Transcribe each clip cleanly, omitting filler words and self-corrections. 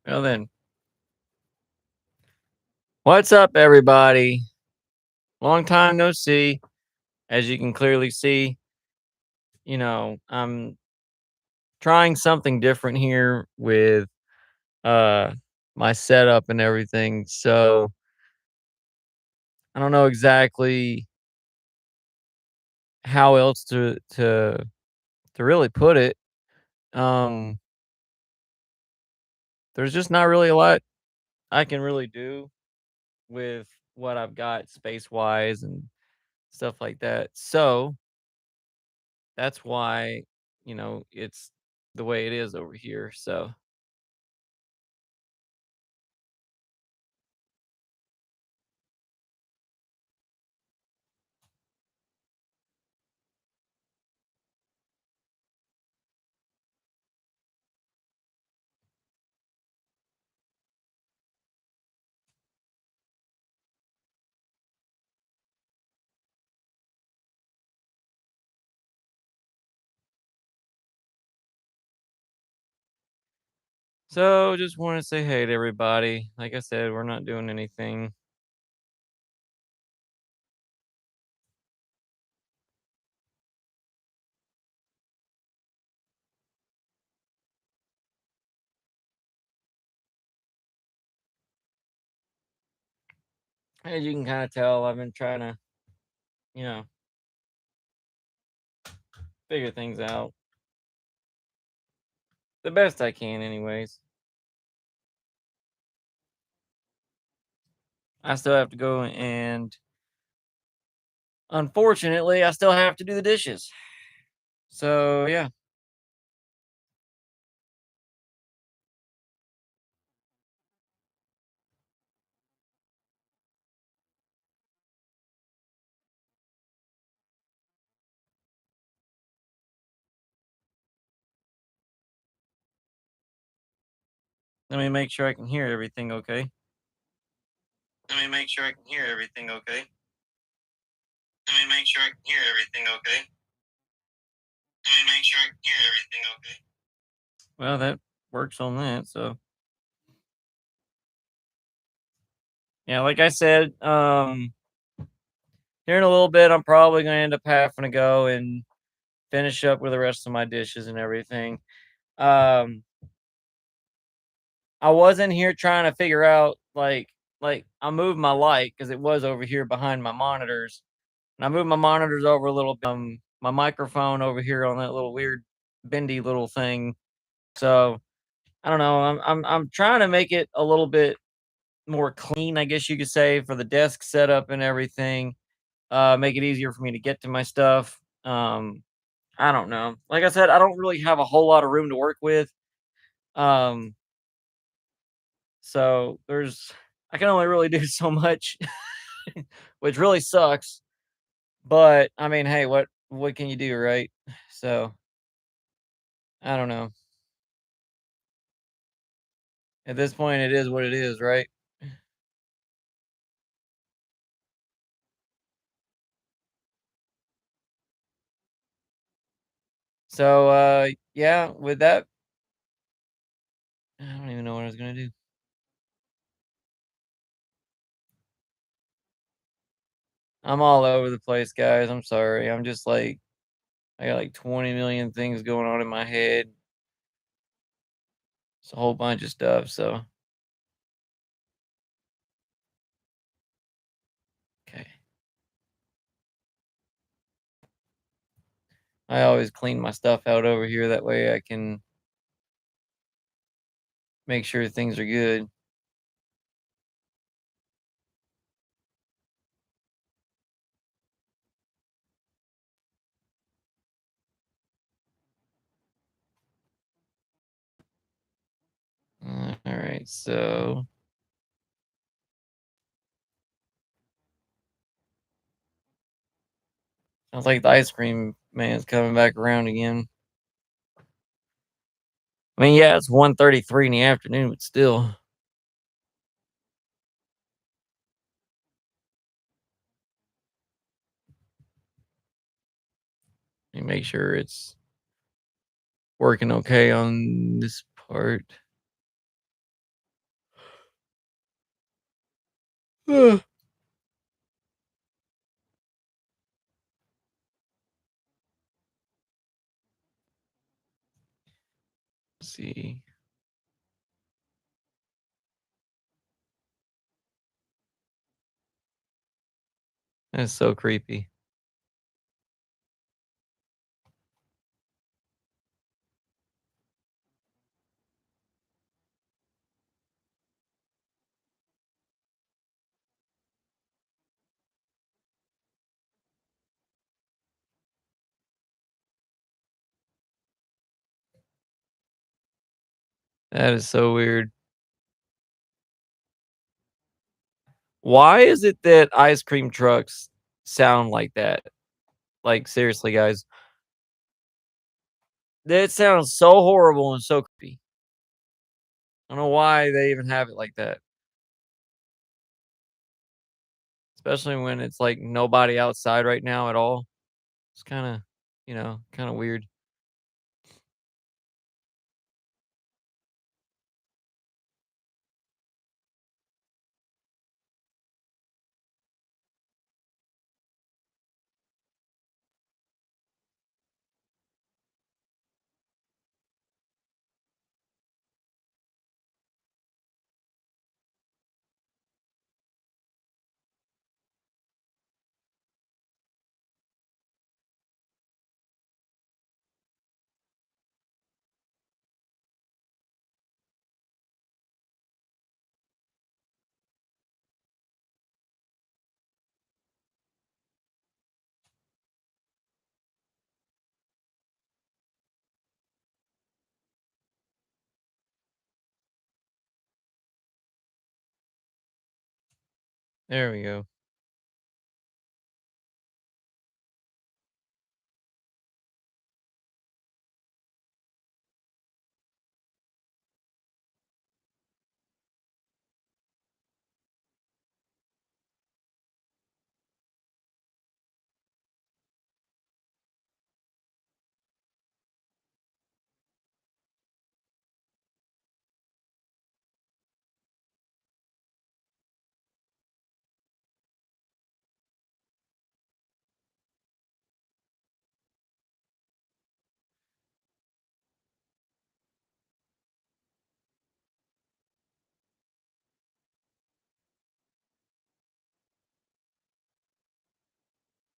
Well then, what's up, everybody? Long time no see. As you can clearly see, I'm trying something different here with uh my setup and everything. So I don't know exactly how else to really put it. Um, there's just not really a lot I can really do with what I've got space wise and stuff like that. So that's why, it's the way it is over here. So, just want to say hey to everybody. Like I said, we're not doing anything. As you can kind of tell, I've been trying to, you know, figure things out the best I can, anyways. I still have to go and, unfortunately, I still have to do the dishes. So, yeah, let me make sure I can hear everything okay. Let me make sure I can hear everything okay. Let me make sure I can hear everything okay. Let me make sure I can hear everything okay. Well, that works on that. So, yeah, like I said, here in a little bit, I'm probably going to end up having to go and finish up with the rest of my dishes and everything. Um, I was in here trying to figure out like I moved my light because it was over here behind my monitors, and I moved my monitors over a little bit. My microphone over here on that little weird bendy little thing. So I don't know. I'm trying to make it a little bit more clean, I guess you could say, for the desk setup and everything. Make it easier for me to get to my stuff. I don't know. Like I said, I don't really have a whole lot of room to work with. Um, so I can only really do so much, which really sucks. But I mean, hey, what can you do, right? So I don't know. At this point, it is what it is, right? So yeah, with that, I don't even know what I was gonna do. I'm all over the place, guys. I'm sorry. I'm just like I got like 20 million things going on in my head. It's a whole bunch of stuff. So okay. I always clean my stuff out over here. That way I can make sure things are good. All right. So sounds like the ice cream man's coming back around again. I mean, yeah, it's 1:33 in the afternoon, but still, let me make sure it's working okay on this part. Let's see. That's so creepy. That is so weird. Why is it that ice cream trucks sound like that? Like, seriously, guys. That sounds so horrible and so creepy. I don't know why they even have it like that, especially when it's, like, nobody outside right now at all. It's kinda, kinda weird. There we go.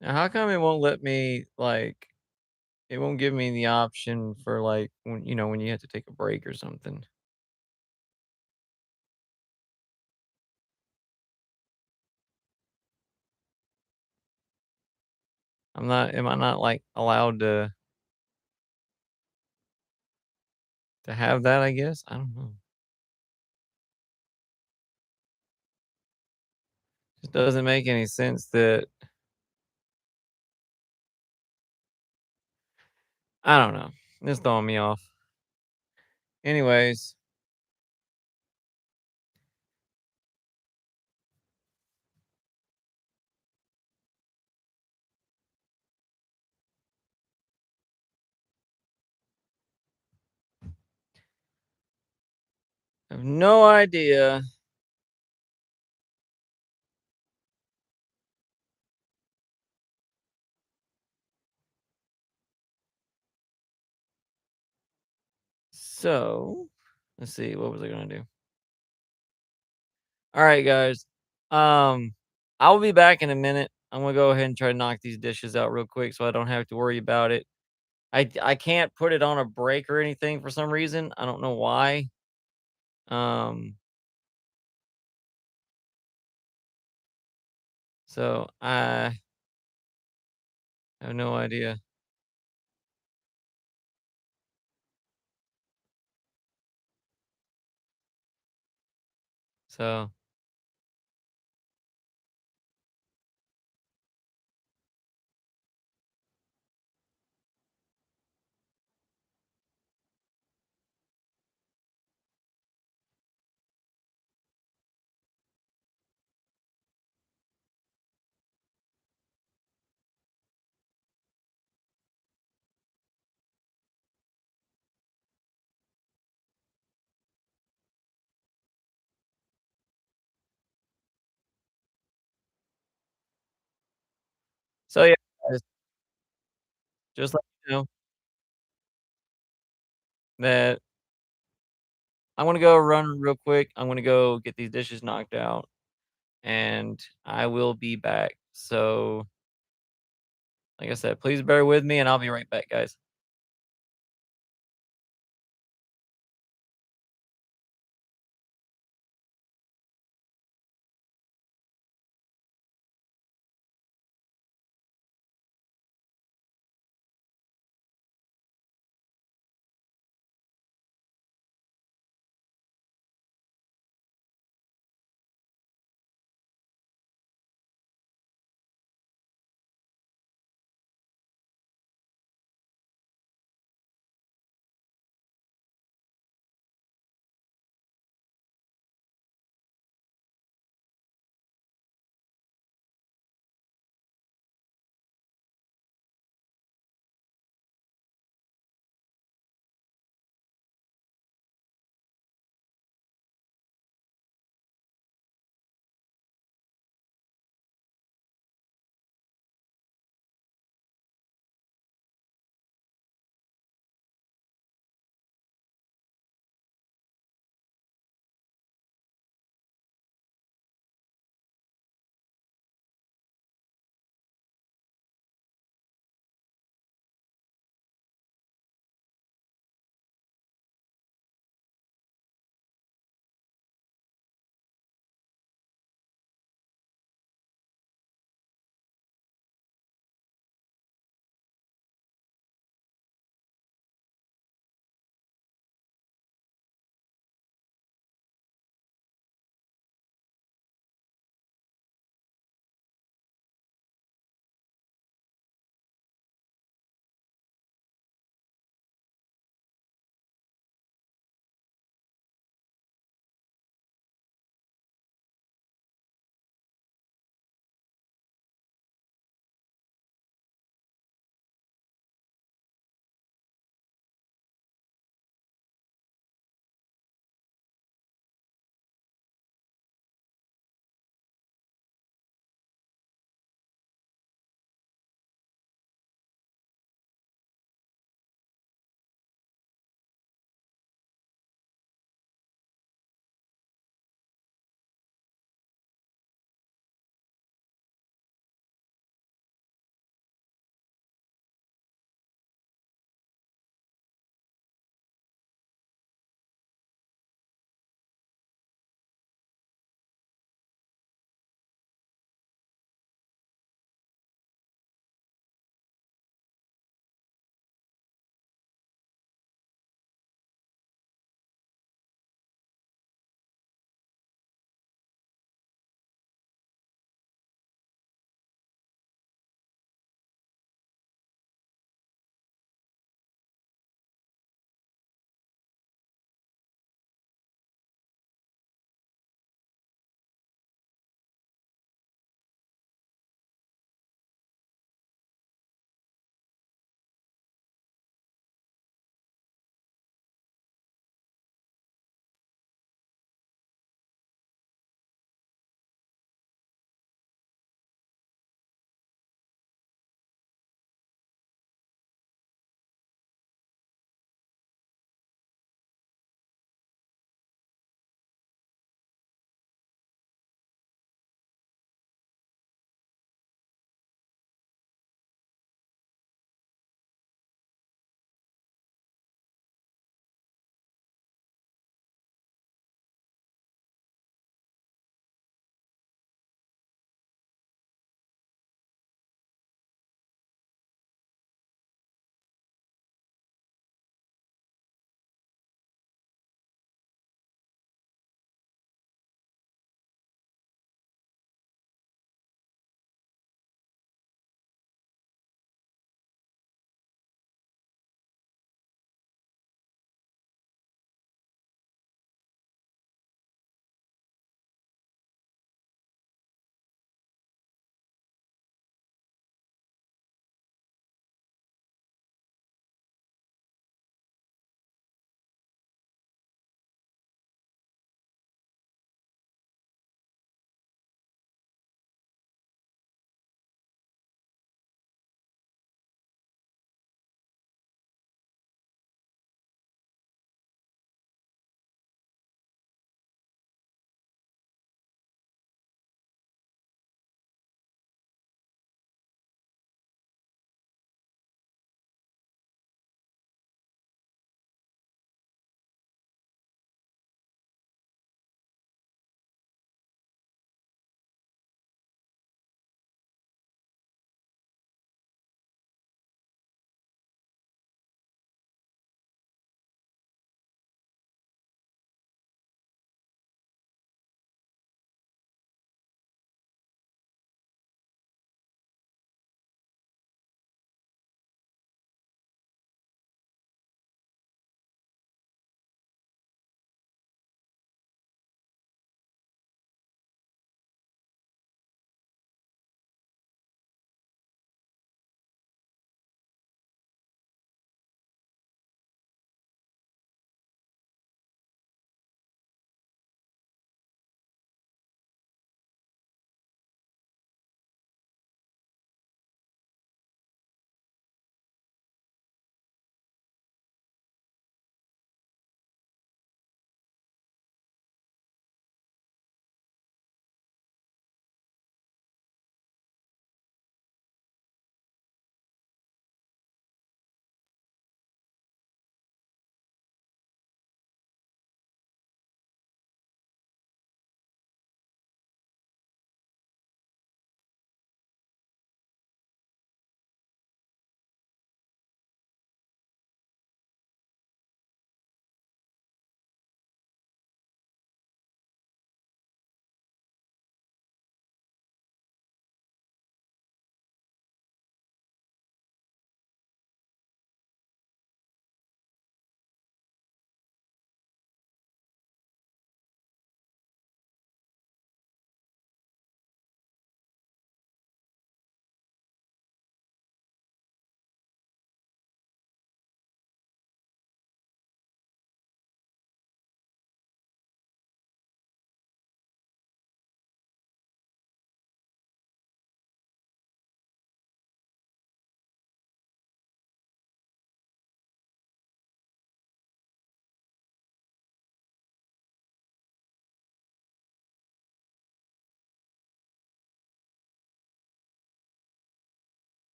Now how come it won't let me, like it won't give me the option for, like, when you have to take a break or something? Am I not, like, allowed to have that, I guess? I don't know. It doesn't make any sense that I don't know. It's throwing me off. Anyways, I have no idea. So, let's see, what was I gonna do? Alright, guys. I'll be back in a minute. I'm gonna go ahead and try to knock these dishes out real quick so I don't have to worry about it. I can't put it on a break or anything for some reason. I don't know why. Um, so I have no idea. So So, yeah, guys, just let you know that I'm gonna go run real quick. I'm gonna go get these dishes knocked out, and I will be back. So, like I said, please bear with me, and I'll be right back, guys.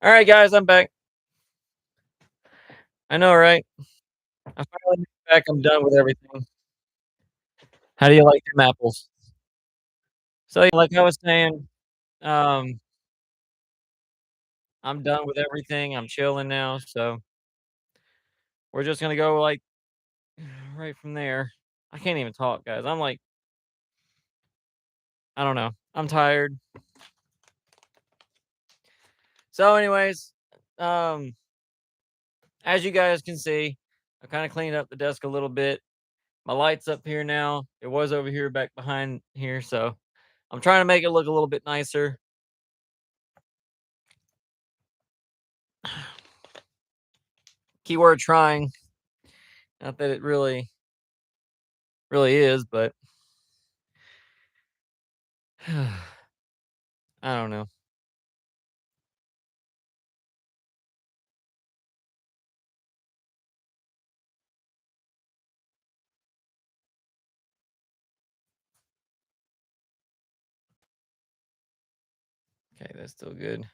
All right, guys, I'm back. I know, right? I finally made it back. I'm done with everything. How do you like them apples? So, yeah, like I was saying, um, I'm done with everything. I'm chilling now, so we're just gonna go like right from there. I can't even talk, guys. I'm like, I don't know. I'm tired. So, anyways, um, as you guys can see, I kind of cleaned up the desk a little bit. My light's up here now. It was over here back behind here, so I'm trying to make it look a little bit nicer. Keyword trying. Not that it really is, but I don't know. Okay, that's still good.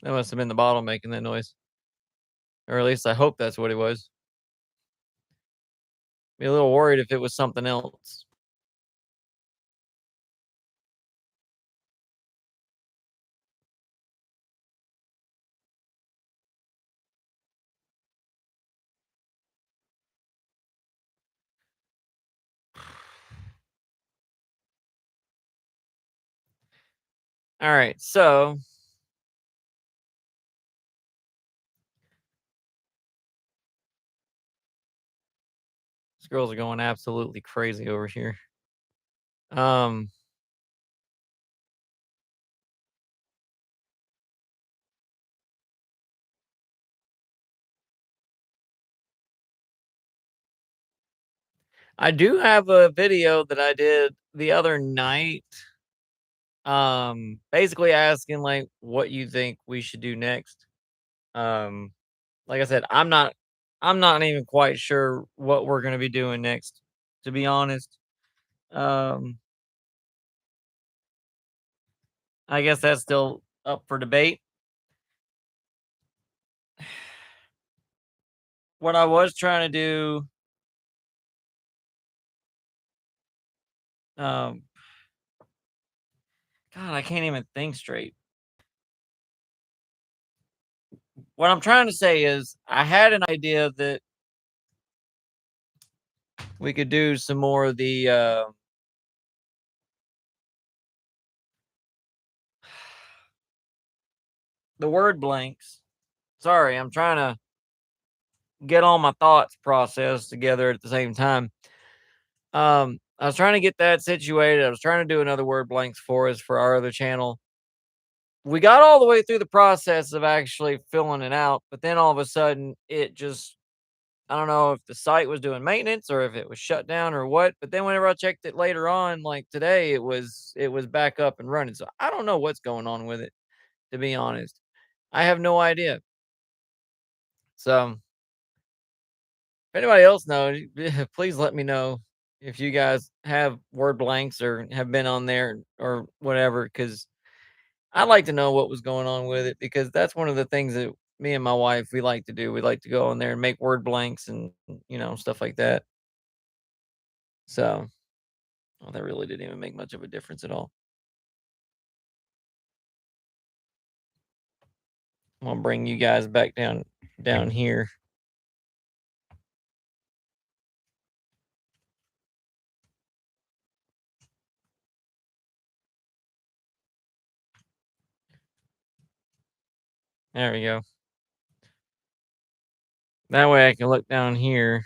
That must have been the bottle making that noise, or at least I hope that's what it was. Be a little worried if it was something else. All right, so these girls are going absolutely crazy over here. Um, I do have a video that I did the other night, basically asking like what you think we should do next. Um, like I said, I'm not even quite sure what we're gonna be doing next, to be honest. Um, I guess that's still up for debate. What I was trying to do, um, God, I can't even think straight. What I'm trying to say is, I had an idea that we could do some more of the word blanks. Sorry, I'm trying to get all my thoughts processed together at the same time. I was trying to get that situated. I was trying to do another word blanks for us for our other channel. We got all the way through the process of actually filling it out, but then all of a sudden it just, I don't know if the site was doing maintenance or if it was shut down or what, but then whenever I checked it later on, like today, it was back up and running. So I don't know what's going on with it, to be honest. I have no idea. So if anybody else knows, please let me know if you guys have word blanks or have been on there or whatever, because I'd like to know what was going on with it, because that's one of the things that me and my wife we like to do. We like to go on there and make word blanks and stuff like that. So, well, that really didn't even make much of a difference at all. I'm gonna bring you guys back down here. There we go. That way I can look down here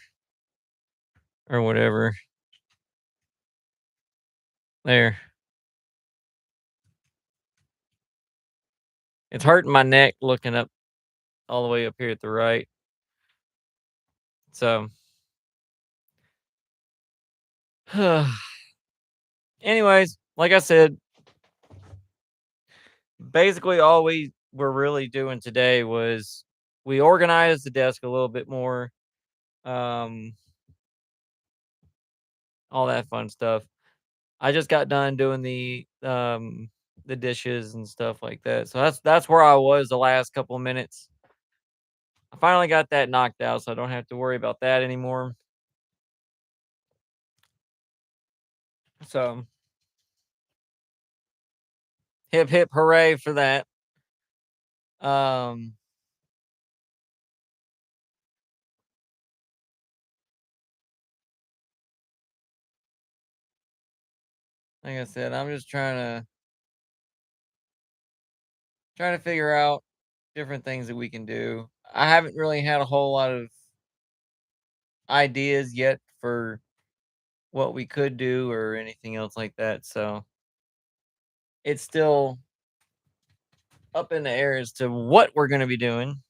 or whatever. There. It's hurting my neck looking up all the way up here at the right. So, anyways, like I said, basically all we were really doing today was we organized the desk a little bit more. Um, all that fun stuff. I just got done doing the dishes and stuff like that. So that's where I was the last couple of minutes. I finally got that knocked out, so I don't have to worry about that anymore. So hip hip hooray for that. Um, like I said, I'm just trying to figure out different things that we can do. I haven't really had a whole lot of ideas yet for what we could do or anything else like that. So it's still up in the air as to what we're going to be doing.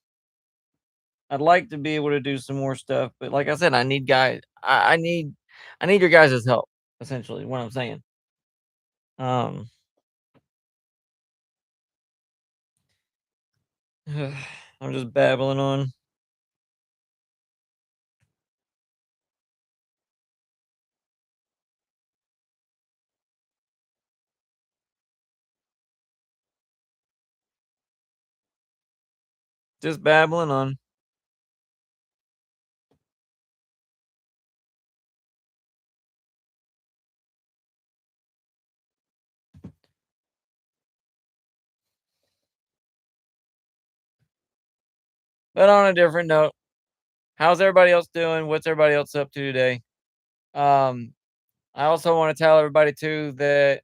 I'd like to be able to do some more stuff, but like I said, I need guys. I need your guys' help. Essentially, what I'm saying. Um, I'm just babbling on. Just babbling on. But on a different note, how's everybody else doing? What's everybody else up to today? Um, I also want to tell everybody too that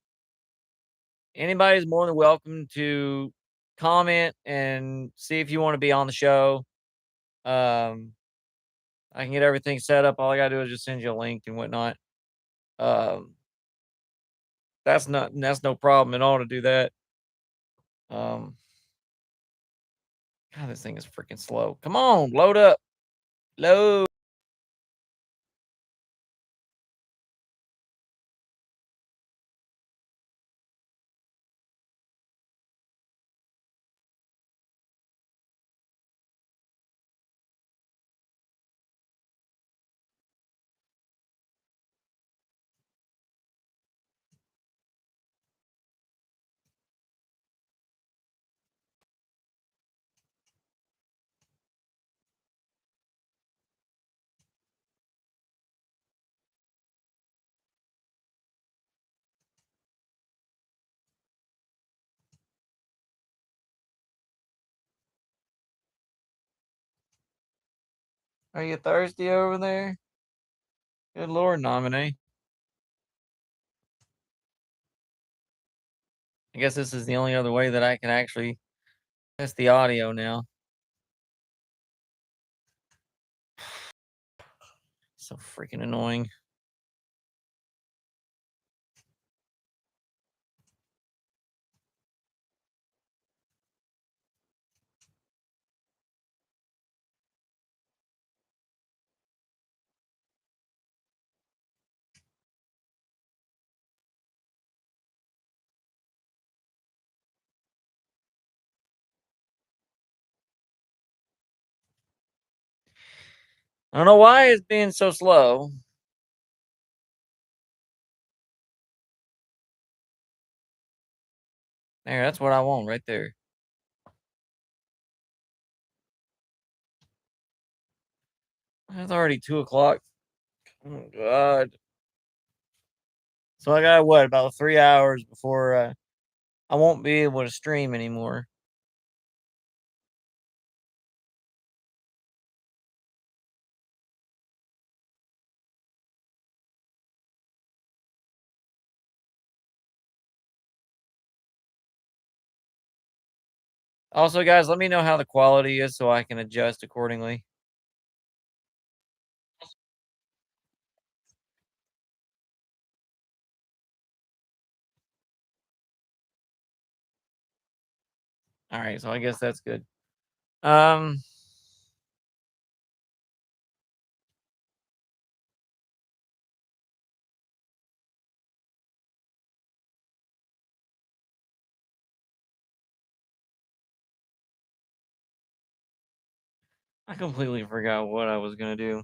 anybody's more than welcome to comment and see if you want to be on the show. Um, I can get everything set up. All I gotta do is just send you a link and whatnot. Um, that's no problem at all to do that. Um, God, this thing is freaking slow. Come on, load up, load. Are you thirsty over there? Good Lord, nominee. I guess this is the only other way that I can actually test the audio now. So freaking annoying. I don't know why it's being so slow. There, that's what I want right there. It's already 2 o'clock. Oh God. So I got what about 3 hours before I won't be able to stream anymore. Also, guys, let me know how the quality is so I can adjust accordingly. All right, so I guess that's good. Um, I completely forgot what I was gonna do.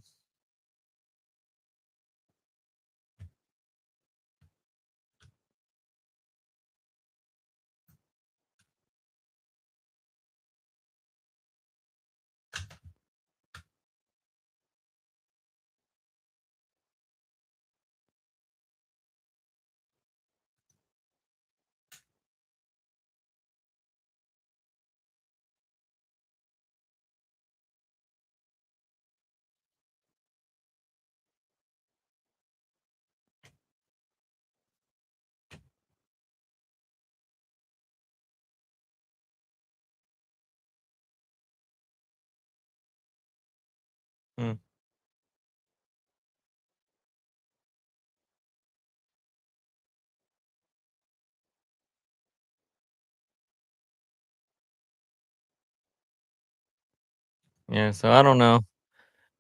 Yeah, so I don't know.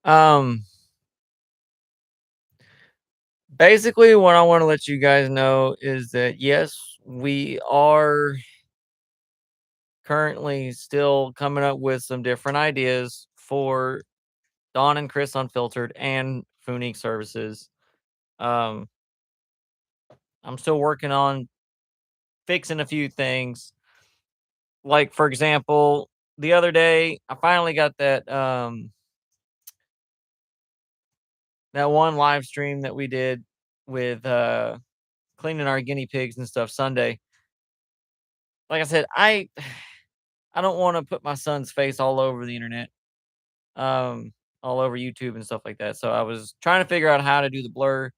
Um, Basically, what I want to let you guys know is that yes, we are currently still coming up with some different ideas for Dawn and Chris Unfiltered and Funique Services. Um, I'm still working on fixing a few things. Like for example, the other day I finally got that one live stream that we did with cleaning our guinea pigs and stuff Sunday. Like I said, I don't want to put my son's face all over the internet, um, all over YouTube and stuff like that. So I was trying to figure out how to do the blur.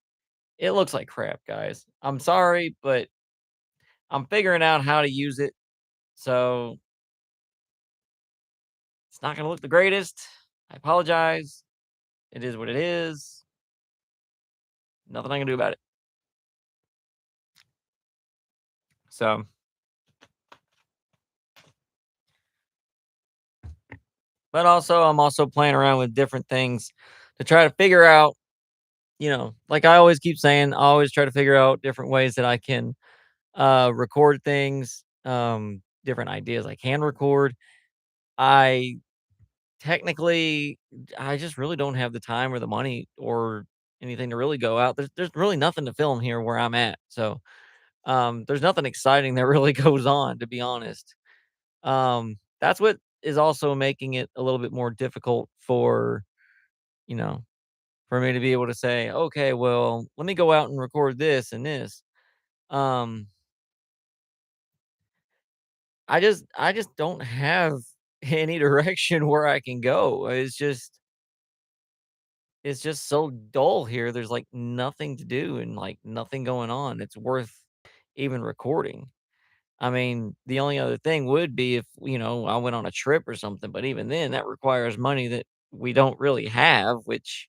It looks like crap, guys. I'm sorry, but I'm figuring out how to use it. So it's not going to look the greatest. I apologize. It is what it is. Nothing I can do about it. So, but also, I'm also playing around with different things to try to figure out, like I always keep saying, I always try to figure out different ways that I can record things, different ideas I can record. I technically, I just really don't have the time or the money or anything to really go out. There's really nothing to film here where I'm at. So, there's nothing exciting that really goes on, to be honest. That's what is also making it a little bit more difficult you know, for me to be able to say, okay, well, let me go out and record this and this. Um, I just don't have any direction where I can go. It's just so dull here. There's like nothing to do and like nothing going on. It's worth even recording. I mean, the only other thing would be if, I went on a trip or something, but even then that requires money that we don't really have, which,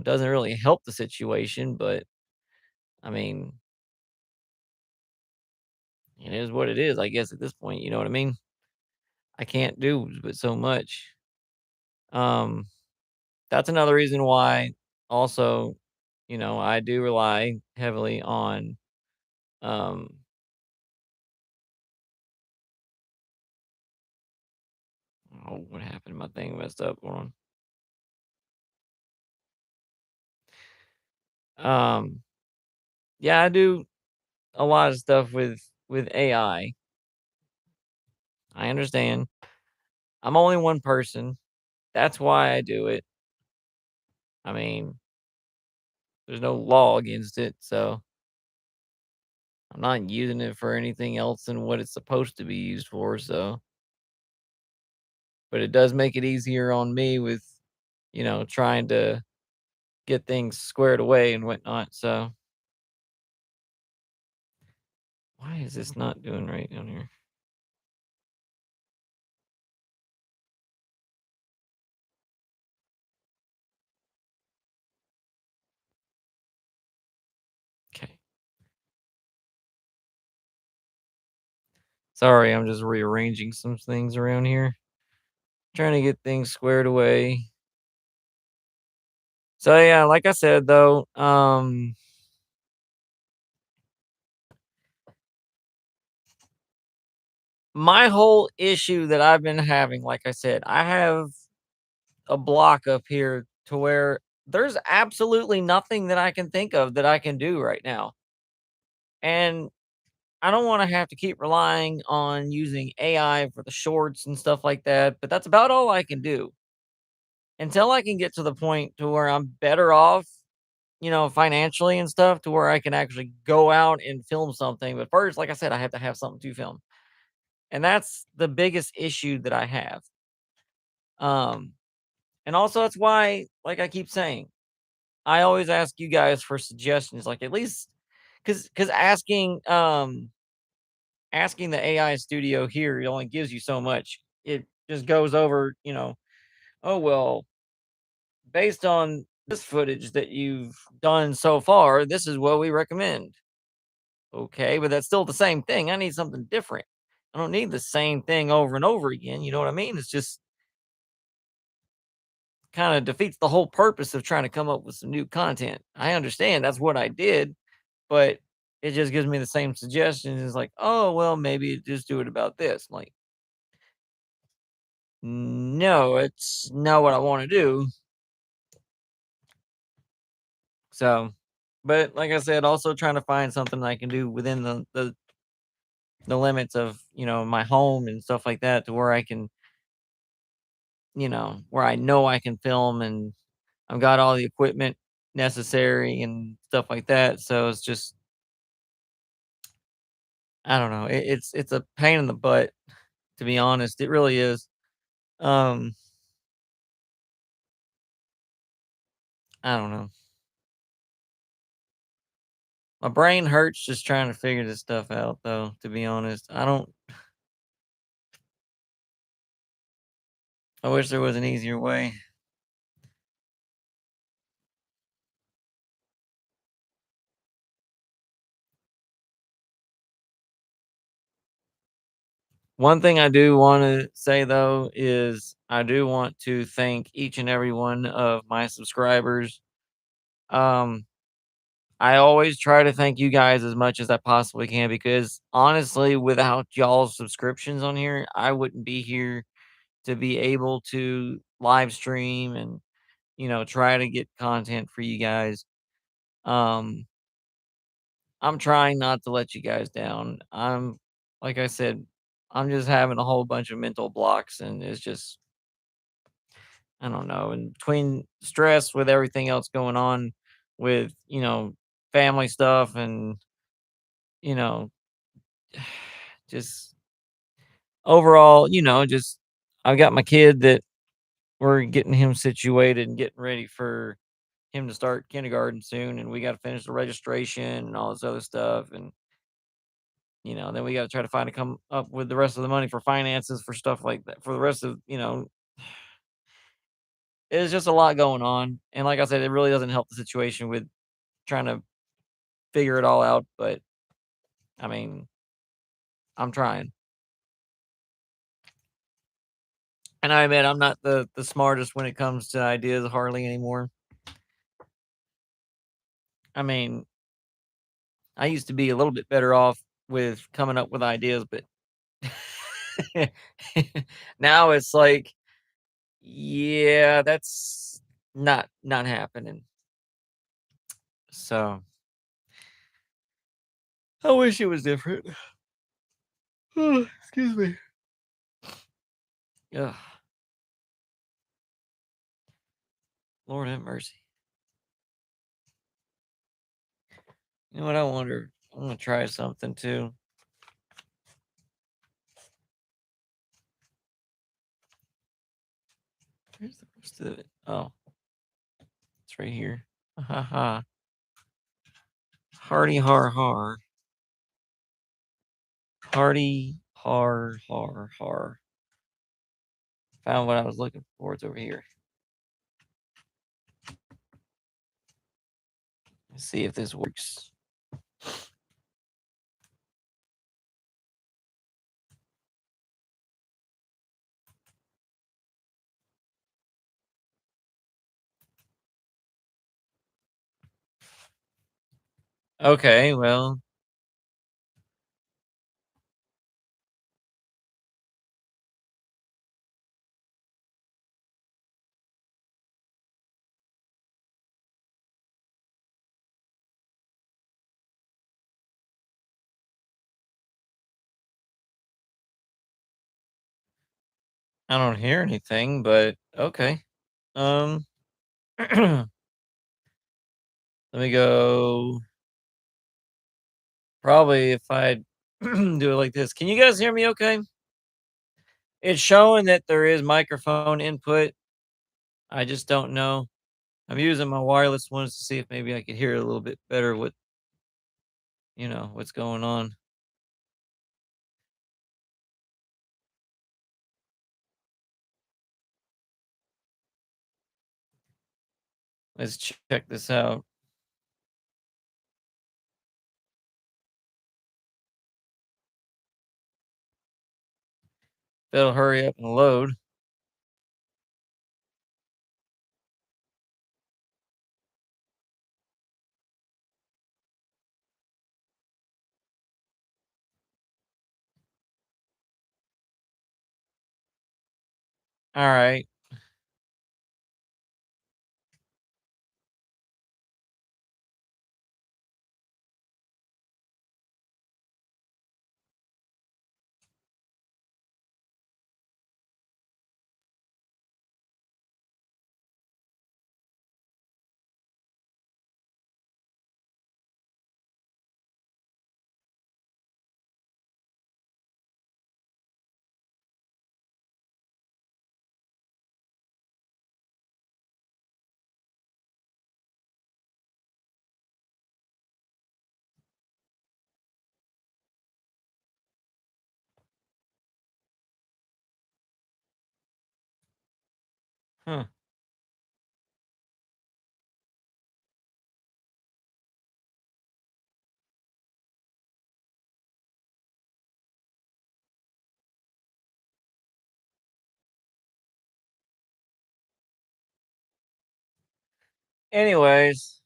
doesn't really help the situation, but I mean, it is what it is, I guess at this point, you know what I mean? I can't do but so much. Um, that's another reason why also, I do rely heavily on um oh, what happened? My thing messed up. Hold on. Yeah, I do a lot of stuff with AI. I understand. I'm only one person. That's why I do it. I mean, there's no law against it, so I'm not using it for anything else than what it's supposed to be used for, so but it does make it easier on me with, trying to get things squared away and whatnot, so why is this not doing right down here? Okay. Sorry, I'm just rearranging some things around here, trying to get things squared away. So yeah, like I said though, my whole issue that I've been having, like I said, I have a block up here to where there's absolutely nothing that I can think of that I can do right now. And I don't want to have to keep relying on using AI for the shorts and stuff like that, but that's about all I can do until I can get to the point to where I'm better off, financially and stuff to where I can actually go out and film something. But first, like I said, I have to have something to film. And that's the biggest issue that I have. Um, and also that's why, like I keep saying, I always ask you guys for suggestions, like at least because asking the AI studio here, it only gives you so much. It just goes over, oh well, based on this footage that you've done so far, this is what we recommend. Okay, but that's still the same thing. I need something different. I don't need the same thing over and over again. You know what I mean? It's just kind of defeats the whole purpose of trying to come up with some new content. I understand that's what I did, but it just gives me the same suggestions. It's like, oh, well, maybe just do it about this. I'm like, no, it's not what I want to do. So, but like I said, also trying to find something I can do within the limits of my home and stuff like that, to where I can where I know I can film, and I've got all the equipment necessary and stuff like that. So it's just, I don't know. It's a pain in the butt, to be honest. It really is. Um, I don't know. My brain hurts just trying to figure this stuff out, though. To be honest, I don't. I wish there was an easier way. One thing I do want to say though is I do want to thank each and every one of my subscribers. Um, I always try to thank you guys as much as I possibly can, because honestly, without y'all's subscriptions on here, I wouldn't be here to be able to live stream and try to get content for you guys. Um, I'm trying not to let you guys down. Like I said, I'm just having a whole bunch of mental blocks, and it's just, I don't know. And between stress with everything else going on with, family stuff, and, you know, just overall, just I've got my kid that we're getting him situated and getting ready for him to start kindergarten soon, and we got to finish the registration and all this other stuff. And, then we got to try to find to come up with the rest of the money for finances for stuff like that for the rest of, it's just a lot going on. And like I said, it really doesn't help the situation with trying to figure it all out. But I mean, I'm trying. And I admit I'm not the smartest when it comes to ideas hardly anymore. I mean, I used to be a little bit better off with coming up with ideas, but now it's like, yeah, that's not happening. So I wish it was different. Excuse me. Ugh, Lord have mercy. You know what? I wonder. I'm gonna try something too. Where's the rest of it? Oh, it's right here. Ha ha. Hardy har har. Hardy har har har. Found what I was looking for. It's over here. Let's see if this works. Okay, well, I don't hear anything, but okay. Um, let me go. Probably if I do it like this. Can you guys hear me okay? It's showing that there is microphone input. I just don't know. I'm using my wireless ones to see if maybe I could hear a little bit better what's going on. Let's check this out. It'll hurry up and load. Alright. Huh. Anyways,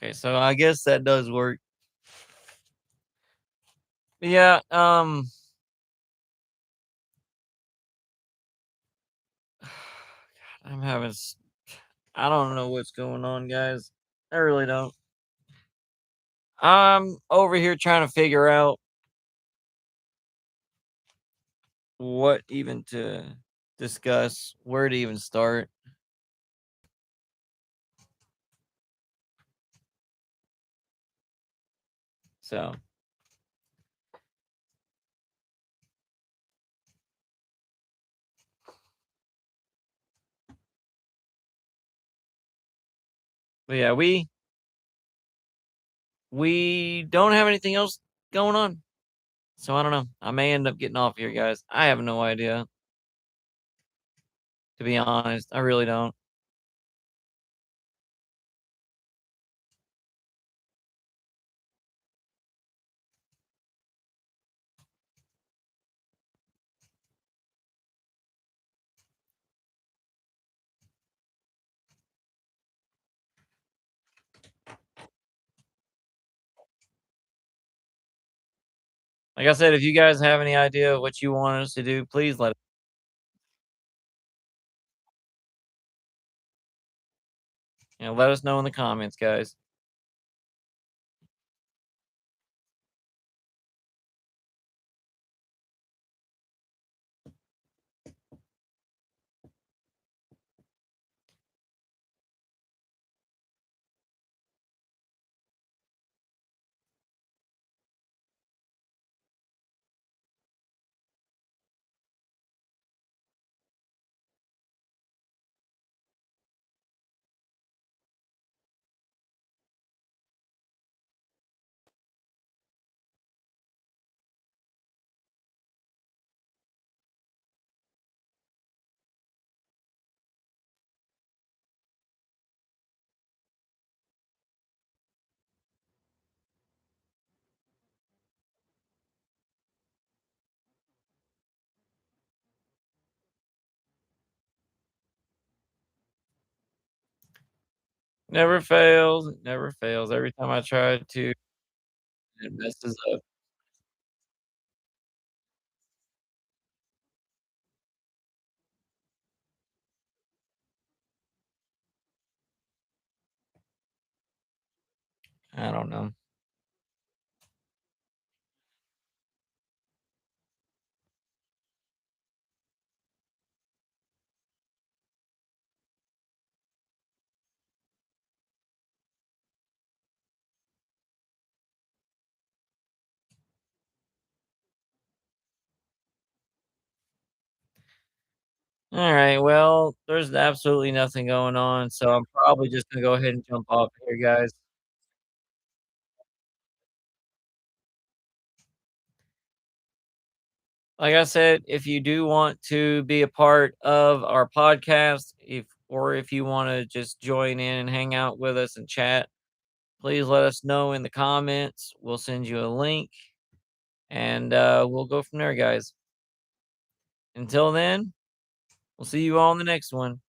okay, so I guess that does work. Yeah, I'm having s I don't know what's going on, guys. I really don't. I'm over here trying to figure out what even to discuss, where to even start. So, but yeah, we don't have anything else going on. So I don't know. I may end up getting off here, guys. I have no idea, to be honest. I really don't. Like I said, if you guys have any idea of what you want us to do, please let us know in the comments, guys. Never fails. It never fails. Every time I try to, it messes up. I don't know. All right. Well, there's absolutely nothing going on, so I'm probably just gonna go ahead and jump off here, guys. Like I said, if you do want to be a part of our podcast, if you want to just join in and hang out with us and chat, please let us know in the comments. We'll send you a link and we'll go from there, guys. Until then, we'll see you all in the next one.